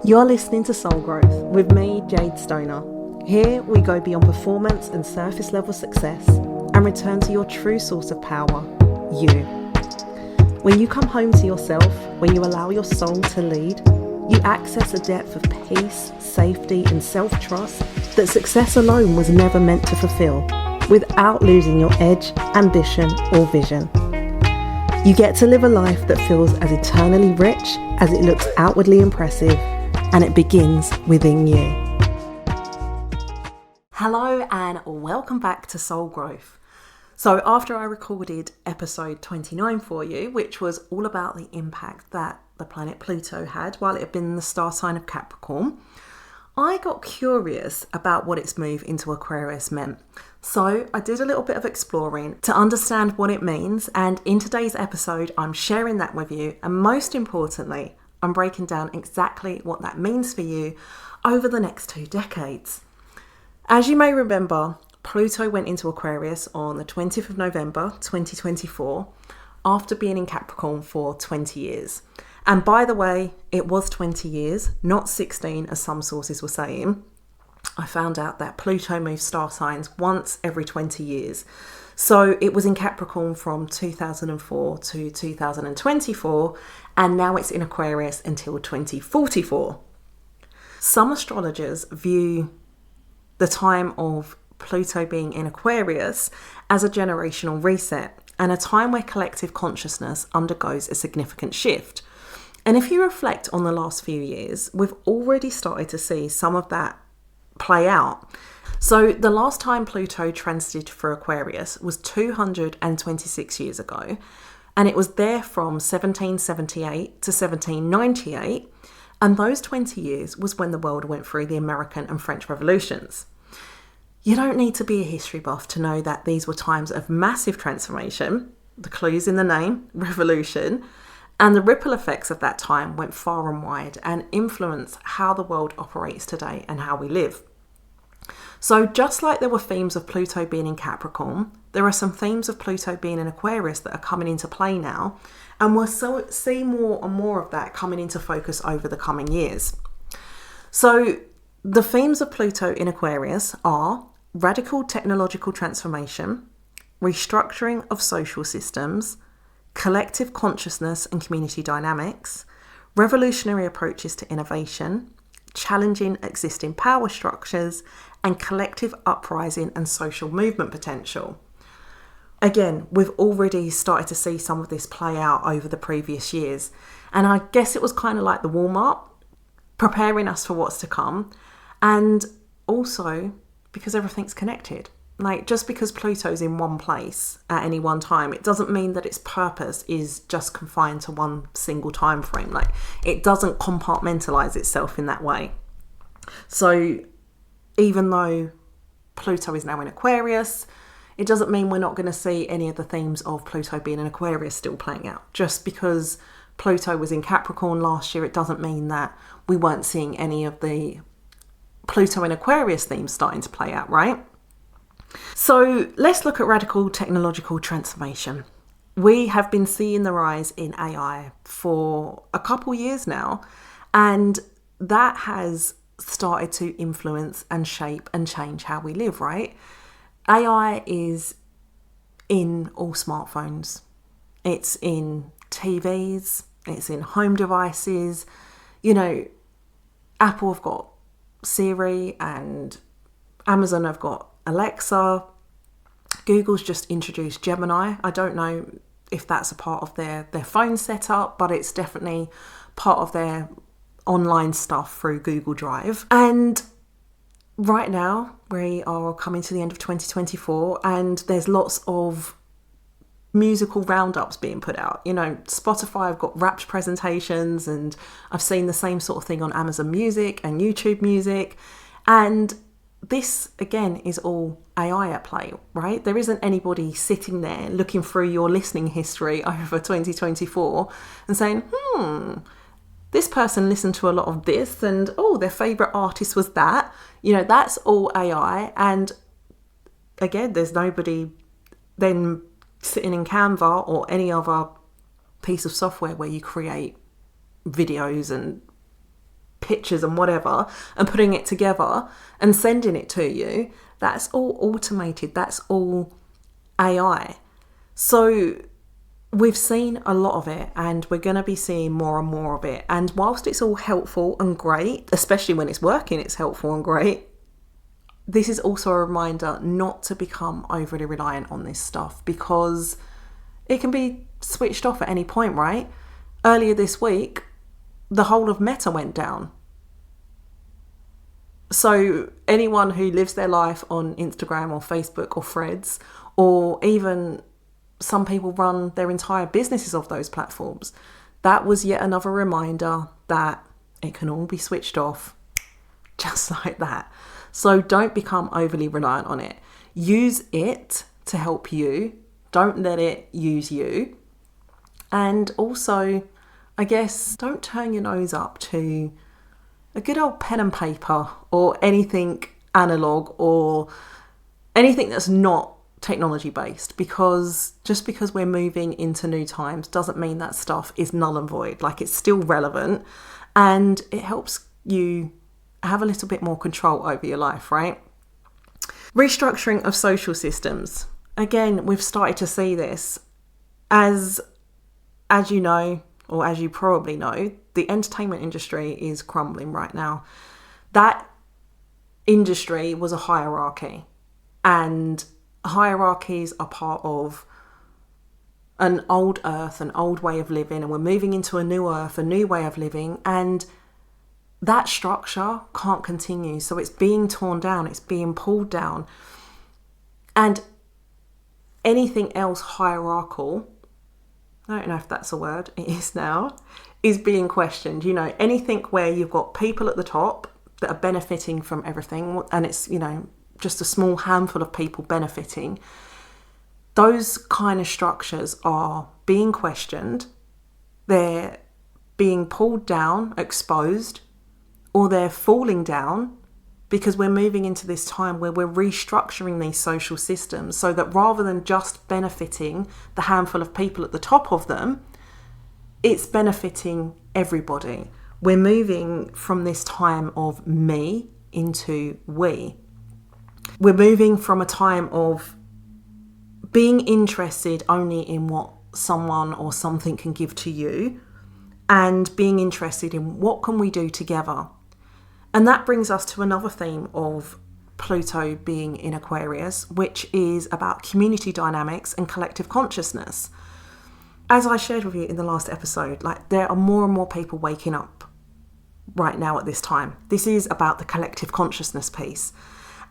You're listening to Soul Growth with me, Jade Stoner. Here we go beyond performance and surface level success and return to your true source of power, you. When you come home to yourself, when you allow your soul to lead, you access a depth of peace, safety and self-trust that success alone was never meant to fulfill, without losing your edge, ambition or vision. You get to live a life that feels as eternally rich as it looks outwardly impressive, and it begins within you. Hello and welcome back to Soul Growth. So after I recorded episode 29 for you, which was all about the impact that the planet Pluto had while it had been in the star sign of Capricorn, I got curious about what its move into Aquarius meant. So I did a little bit of exploring to understand what it means, and in today's episode I'm sharing that with you, and most importantly I'm breaking down exactly what that means for you over the next 2 decades. As you may remember, Pluto went into Aquarius on the 20th of November 2024 after being in Capricorn for 20 years. And by the way, it was 20 years, not 16 as some sources were saying. I found out that Pluto moves star signs once every 20 years. So it was in Capricorn from 2004 to 2024, and now it's in Aquarius until 2044. Some astrologers view the time of Pluto being in Aquarius as a generational reset and a time where collective consciousness undergoes a significant shift. And if you reflect on the last few years, we've already started to see some of that play out. So the last time Pluto transited for Aquarius was 226 years ago, and it was there from 1778 to 1798, and those 20 years was when the world went through the American and French revolutions. You don't need to be a history buff to know that these were times of massive transformation, the clues in the name, revolution, and the ripple effects of that time went far and wide and influenced how the world operates today and how we live. So just like there were themes of Pluto being in Capricorn, there are some themes of Pluto being in Aquarius that are coming into play now, and we'll see more and more of that coming into focus over the coming years. So the themes of Pluto in Aquarius are radical technological transformation, restructuring of social systems, collective consciousness and community dynamics, revolutionary approaches to innovation, challenging existing power structures, and collective uprising and social movement potential. Again, we've already started to see some of this play out over the previous years, and I guess it was kind of like the warm-up, preparing us for what's to come, and also because everything's connected. Like, just because Pluto's in one place at any one time, it doesn't mean that its purpose is just confined to one single time frame. Like, it doesn't compartmentalize itself in that way. So even though Pluto is now in Aquarius, it doesn't mean we're not going to see any of the themes of Pluto being in Aquarius still playing out. Just because Pluto was in Capricorn last year, it doesn't mean that we weren't seeing any of the Pluto in Aquarius themes starting to play out, right? So let's look at radical technological transformation. We have been seeing the rise in AI for a couple years now, and that has started to influence and shape and change how we live, right? AI is in all smartphones. It's in TVs, it's in home devices. You know, Apple have got Siri and Amazon have got Alexa. Google's just introduced Gemini. I don't know if that's a part of their phone setup, but it's definitely part of their online stuff through Google Drive. And right now we are coming to the end of 2024, and there's lots of musical roundups being put out. You know, Spotify have got Wrapped presentations, and I've seen the same sort of thing on Amazon Music and YouTube Music. And this, again, is all AI at play, right? There isn't anybody sitting there looking through your listening history over 2024 and saying, this person listened to a lot of this, and their favourite artist was that. You know, that's all AI. And again, there's nobody then sitting in Canva or any other piece of software where you create videos and pictures and whatever and putting it together and sending it to you, that's all automated. That's all AI. So we've seen a lot of it, and we're going to be seeing more and more of it. And whilst it's all helpful and great, especially when it's working, it's helpful and great, this is also a reminder not to become overly reliant on this stuff, because it can be switched off at any point, right? Earlier this week, the whole of Meta went down. So anyone who lives their life on Instagram or Facebook or Threads, or even some people run their entire businesses off those platforms, that was yet another reminder that it can all be switched off just like that. So don't become overly reliant on it. Use it to help you. Don't let it use you. And also, I guess, don't turn your nose up to a good old pen and paper or anything analog or anything that's not technology based, because just because we're moving into new times doesn't mean that stuff is null and void. Like, it's still relevant, and it helps you have a little bit more control over your life, right? Restructuring of social systems. Again, we've started to see this as you know, or as you probably know, the entertainment industry is crumbling right now. That industry was a hierarchy, and hierarchies are part of an old earth, an old way of living, and we're moving into a new earth, a new way of living, and that structure can't continue. So it's being torn down, it's being pulled down, and anything else hierarchical, I don't know if that's a word, it is now, is being questioned. You know, anything where you've got people at the top that are benefiting from everything, and it's, you know, just a small handful of people benefiting, those kind of structures are being questioned, they're being pulled down, exposed, or they're falling down, because we're moving into this time where we're restructuring these social systems so that rather than just benefiting the handful of people at the top of them, it's benefiting everybody. We're moving from this time of me into we. We're moving from a time of being interested only in what someone or something can give to you, and being interested in what can we do together. And that brings us to another theme of Pluto being in Aquarius, which is about community dynamics and collective consciousness. As I shared with you in the last episode, like, there are more and more people waking up right now at this time. This is about the collective consciousness piece.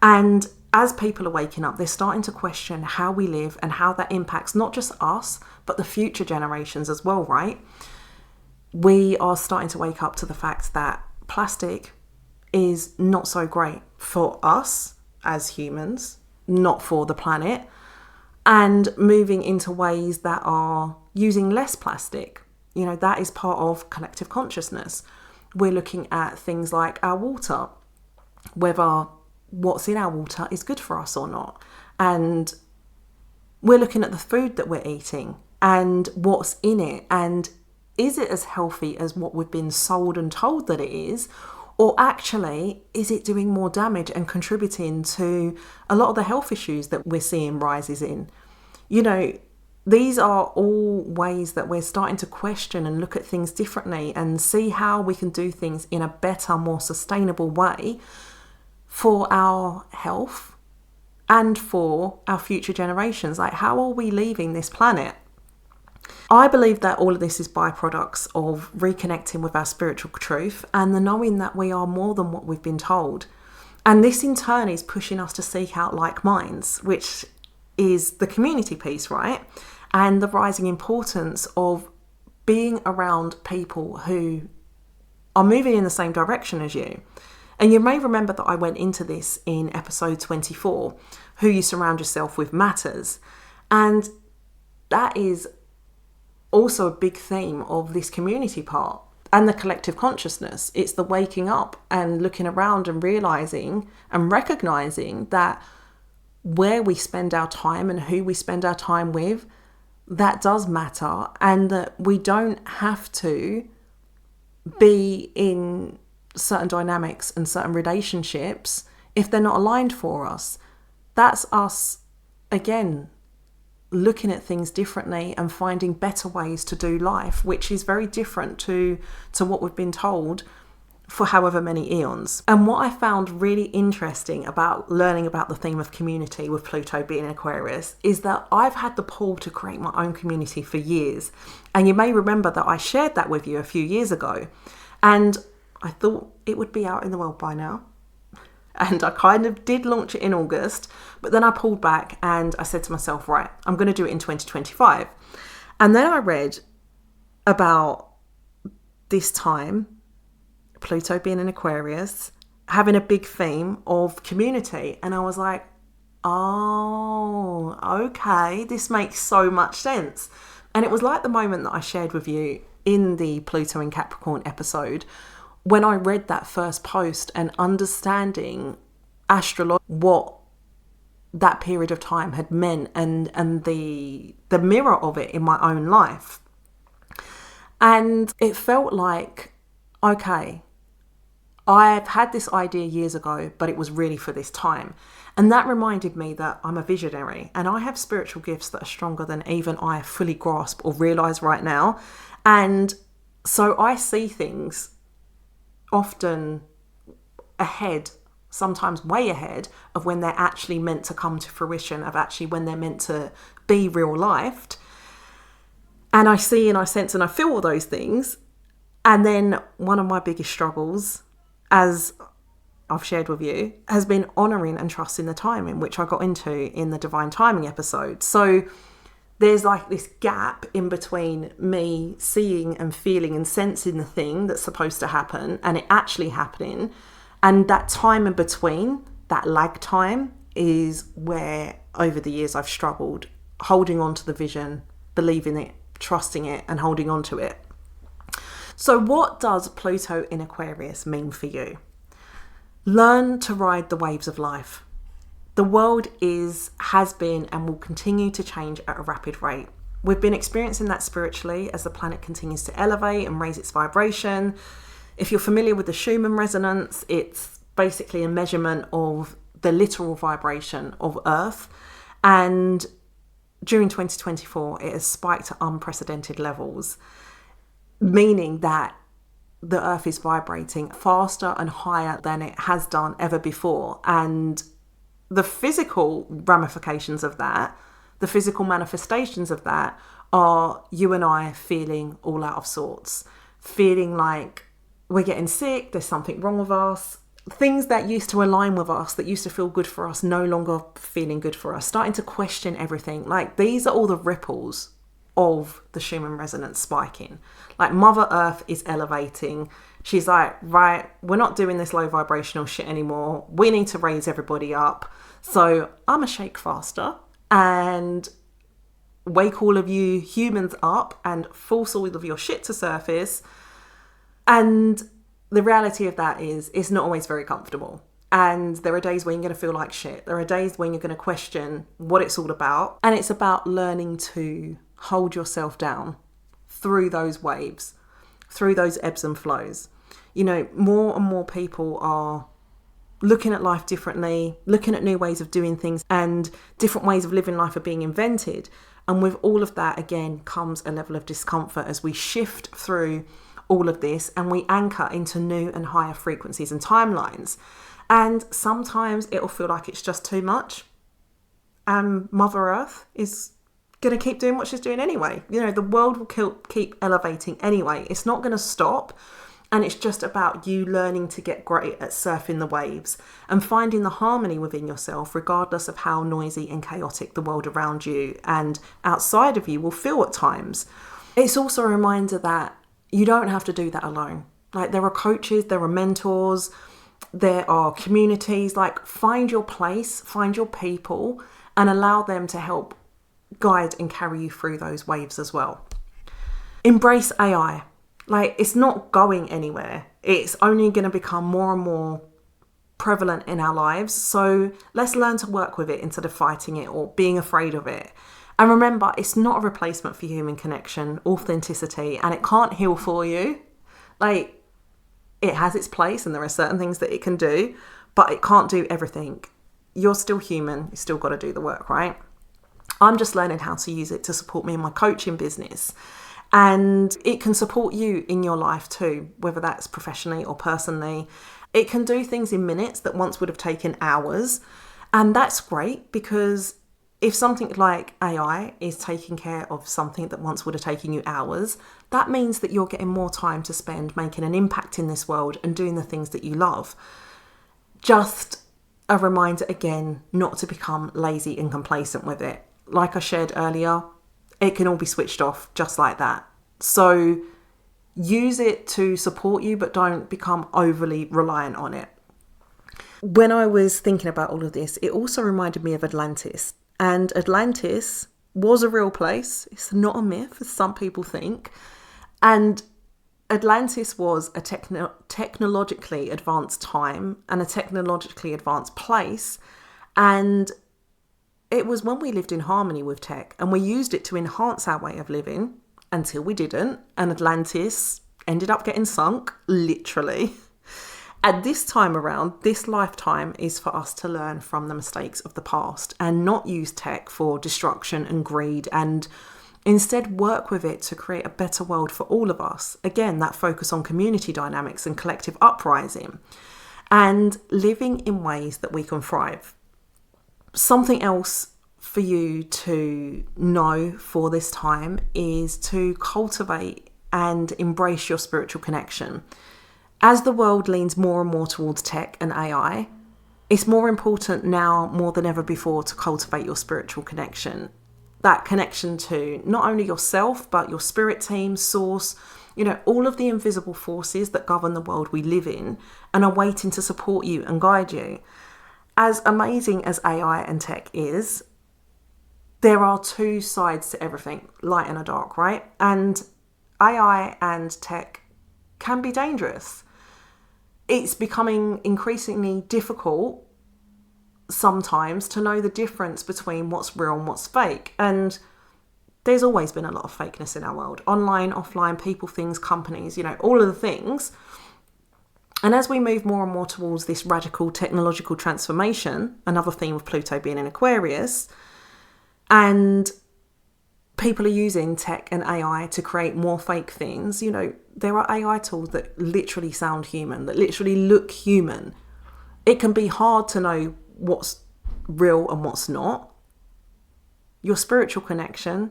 And as people are waking up, they're starting to question how we live and how that impacts not just us, but the future generations as well, right? We are starting to wake up to the fact that plastic is not so great for us as humans, not for the planet, and moving into ways that are using less plastic. You know, that is part of collective consciousness. We're looking at things like our water, whether what's in our water is good for us or not. And we're looking at the food that we're eating and what's in it, and is it as healthy as what we've been sold and told that it is, or actually is it doing more damage and contributing to a lot of the health issues that we're seeing rises in? You know, these are all ways that we're starting to question and look at things differently and see how we can do things in a better, more sustainable way for our health and for our future generations. Like, how are we leaving this planet? I believe that all of this is byproducts of reconnecting with our spiritual truth and the knowing that we are more than what we've been told. And this in turn is pushing us to seek out like minds, which is the community piece, right? And the rising importance of being around people who are moving in the same direction as you. And you may remember that I went into this in episode 24, who you surround yourself with matters. And that is also a big theme of this community part and the collective consciousness. It's the waking up and looking around and realizing and recognizing that where we spend our time and who we spend our time with, that does matter, and that we don't have to be in certain dynamics and certain relationships if they're not aligned for us. That's us, again, looking at things differently and finding better ways to do life, which is very different to what we've been told for however many eons. And what I found really interesting about learning about the theme of community with Pluto being in Aquarius is that I've had the pull to create my own community for years. And you may remember that I shared that with you a few years ago. And I thought it would be out in the world by now. And I kind of did launch it in August, but then I pulled back and I said to myself, right, I'm going to do it in 2025. And then I read about this time, Pluto being in Aquarius, having a big theme of community. And I was like, oh, okay, this makes so much sense. And it was like the moment that I shared with you in the Pluto in Capricorn episode, when I read that first post and understanding what that period of time had meant and the mirror of it in my own life. And it felt like, okay, I've had this idea years ago, but it was really for this time. And that reminded me that I'm a visionary and I have spiritual gifts that are stronger than even I fully grasp or realize right now. And so I see things often ahead, sometimes way ahead of when they're actually meant to come to fruition, of actually when they're meant to be real life. And I see and I sense and I feel all those things. And then one of my biggest struggles, as I've shared with you, has been honouring and trusting the timing, which I got into in the Divine Timing episode. So there's like this gap in between me seeing and feeling and sensing the thing that's supposed to happen and it actually happening. And that time in between, that lag time, is where over the years I've struggled holding on to the vision, believing it, trusting it and holding on to it. So what does Pluto in Aquarius mean for you? Learn to ride the waves of life. The world has been and will continue to change at a rapid rate. We've been experiencing that spiritually as the planet continues to elevate and raise its vibration. If you're familiar with the Schumann resonance, it's basically a measurement of the literal vibration of Earth. And during 2024, it has spiked to unprecedented levels, meaning that the Earth is vibrating faster and higher than it has done ever before. And the physical ramifications of that, the physical manifestations of that, are you and I feeling all out of sorts, feeling like we're getting sick, there's something wrong with us. Things that used to align with us, that used to feel good for us, no longer feeling good for us, starting to question everything. Like, these are all the ripples of the Schumann resonance spiking. Like, Mother Earth is elevating. She's like, right, we're not doing this low vibrational shit anymore. We need to raise everybody up. So I'm a shake faster and wake all of you humans up and force all of your shit to surface. And the reality of that is it's not always very comfortable. And there are days when you're going to feel like shit. There are days when you're going to question what it's all about. And it's about learning to hold yourself down through those waves, through those ebbs and flows. You know, more and more people are looking at life differently, looking at new ways of doing things, and different ways of living life are being invented. And with all of that, again, comes a level of discomfort as we shift through all of this and we anchor into new and higher frequencies and timelines. And sometimes it'll feel like it's just too much. And Mother Earth is going to keep doing what she's doing anyway. You know, the world will keep elevating anyway. It's not going to stop. And it's just about you learning to get great at surfing the waves and finding the harmony within yourself, regardless of how noisy and chaotic the world around you and outside of you will feel at times. It's also a reminder that you don't have to do that alone. Like, there are coaches, there are mentors, there are communities. Like, find your place, find your people, and allow them to help guide and carry you through those waves as well. Embrace AI. Like, it's not going anywhere. It's only going to become more and more prevalent in our lives. So let's learn to work with it instead of fighting it or being afraid of it. And remember, it's not a replacement for human connection, authenticity, and it can't heal for you. Like, it has its place and there are certain things that it can do, but it can't do everything. You're still human. You still got to do the work, right? I'm just learning how to use it to support me in my coaching business. And it can support you in your life too, whether that's professionally or personally. It can do things in minutes that once would have taken hours. And that's great, because if something like AI is taking care of something that once would have taken you hours, that means that you're getting more time to spend making an impact in this world and doing the things that you love. Just a reminder again, not to become lazy and complacent with it. Like I shared earlier, it can all be switched off just like that. So use it to support you, but don't become overly reliant on it. When I was thinking about all of this, it also reminded me of Atlantis. And Atlantis was a real place. It's not a myth, as some people think. And Atlantis was a technologically advanced time and a technologically advanced place. And it was when we lived in harmony with tech, and we used it to enhance our way of living until we didn't. And Atlantis ended up getting sunk, literally. At this time around, this lifetime is for us to learn from the mistakes of the past and not use tech for destruction and greed, and instead work with it to create a better world for all of us. Again, that focus on community dynamics and collective uprising and living in ways that we can thrive. Something else for you to know for this time is to cultivate and embrace your spiritual connection. As the world leans more and more towards tech and AI, it's more important now more than ever before to cultivate your spiritual connection. That connection to not only yourself, but your spirit team, source, all of the invisible forces that govern the world we live in and are waiting to support you and guide you. As amazing as AI and tech is, there are two sides to everything, light and a dark, right? And AI and tech can be dangerous. It's becoming increasingly difficult sometimes to know the difference between what's real and what's fake. And there's always been a lot of fakeness in our world. Online, offline, people, things, companies, all of the things. And as we move more and more towards this radical technological transformation, another theme of Pluto being in Aquarius, and people are using tech and AI to create more fake things, there are AI tools that literally sound human, that literally look human. It can be hard to know what's real and what's not. Your spiritual connection,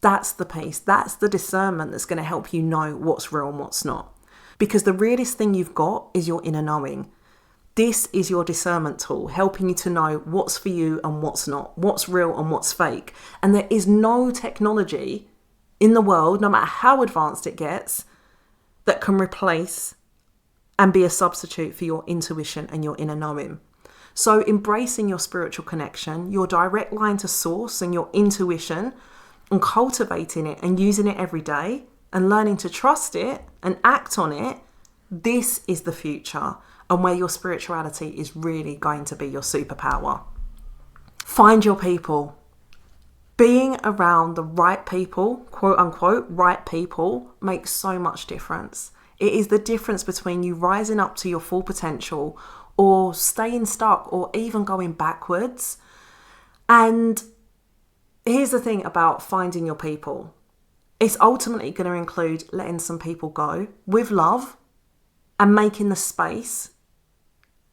that's the piece, that's the discernment that's going to help you know what's real and what's not. Because the realest thing you've got is your inner knowing. This is your discernment tool, helping you to know what's for you and what's not, what's real and what's fake. And there is no technology in the world, no matter how advanced it gets, that can replace and be a substitute for your intuition and your inner knowing. So embracing your spiritual connection, your direct line to source and your intuition, and cultivating it and using it every day and learning to trust it and act on it, this is the future, and where your spirituality is really going to be your superpower. Find your people. Being around the right people, quote unquote, right people, makes so much difference. It is the difference between you rising up to your full potential or staying stuck or even going backwards. And here's the thing about finding your people. It's ultimately going to include letting some people go with love and making the space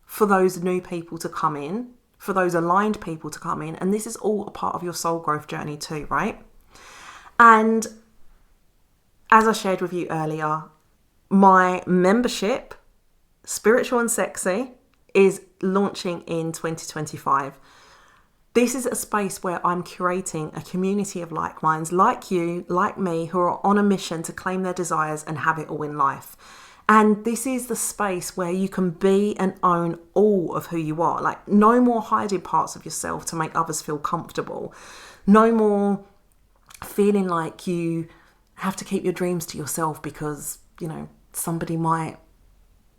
for those new people to come in, for those aligned people to come in. And this is all a part of your soul growth journey too, right? And as I shared with you earlier, my membership, Spiritual and Sexy, is launching in 2025. This is a space where I'm curating a community of like minds, like you, like me, who are on a mission to claim their desires and have it all in life. And this is the space where you can be and own all of who you are. Like, no more hiding parts of yourself to make others feel comfortable. No more feeling like you have to keep your dreams to yourself because, somebody might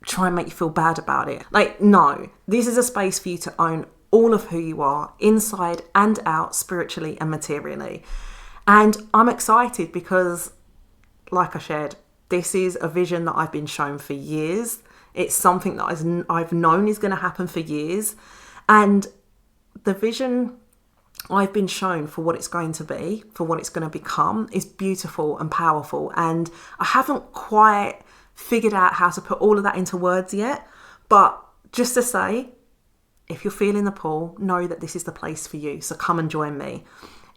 try and make you feel bad about it. Like, no, this is a space for you to own all of who you are, inside and out, spiritually and materially. And I'm excited because, like I shared, This is a vision that I've been shown for years. It's something that I've known is going to happen for years. And the vision I've been shown for what it's going to be, for what it's going to become, is beautiful and powerful. And I haven't quite figured out how to put all of that into words yet. But just to say, if you're feeling the pull, know that this is the place for you. So come and join me.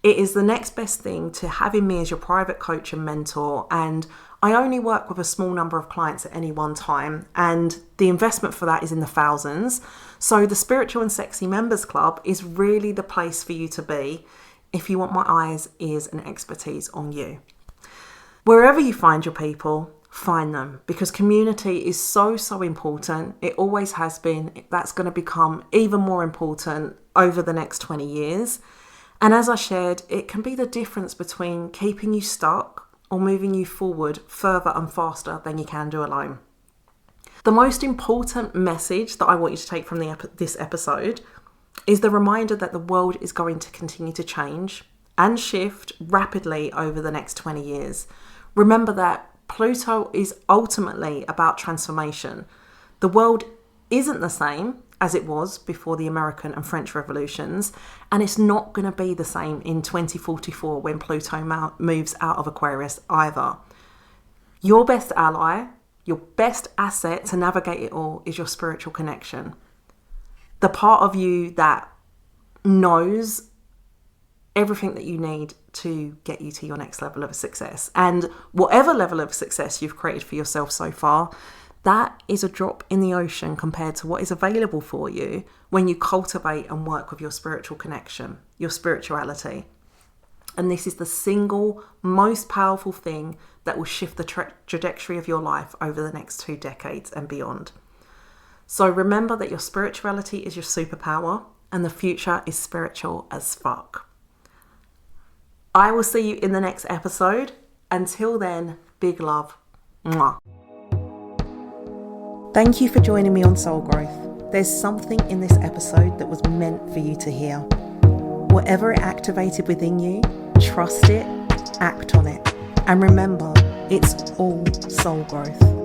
It is the next best thing to having me as your private coach and mentor. And I only work with a small number of clients at any one time. And the investment for that is in the thousands. So the Spiritual and Sexy Members Club is really the place for you to be if you want my eyes, ears and expertise on you. Wherever you find your people, find them, because community is so important. It always has been. That's going to become even more important over the next 20 years. And as I shared, it can be the difference between keeping you stuck or moving you forward further and faster than you can do alone. The most important message that I want you to take from this episode is the reminder that the world is going to continue to change and shift rapidly over the next 20 years. Remember that Pluto is ultimately about transformation. The world isn't the same as it was before the American and French revolutions, and it's not going to be the same in 2044 when Pluto moves out of Aquarius either. Your best ally, your best asset to navigate it all is your spiritual connection. The part of you that knows everything that you need to get you to your next level of success. And whatever level of success you've created for yourself so far, that is a drop in the ocean compared to what is available for you when you cultivate and work with your spiritual connection, your spirituality. And this is the single most powerful thing that will shift the trajectory of your life over the next 2 decades and beyond. So remember that your spirituality is your superpower and the future is spiritual as fuck. I will see you in the next episode. Until then, big love. Mwah. Thank you for joining me on Soul Growth. There's something in this episode that was meant for you to hear. Whatever it activated within you, trust it, act on it. And remember, it's all soul growth.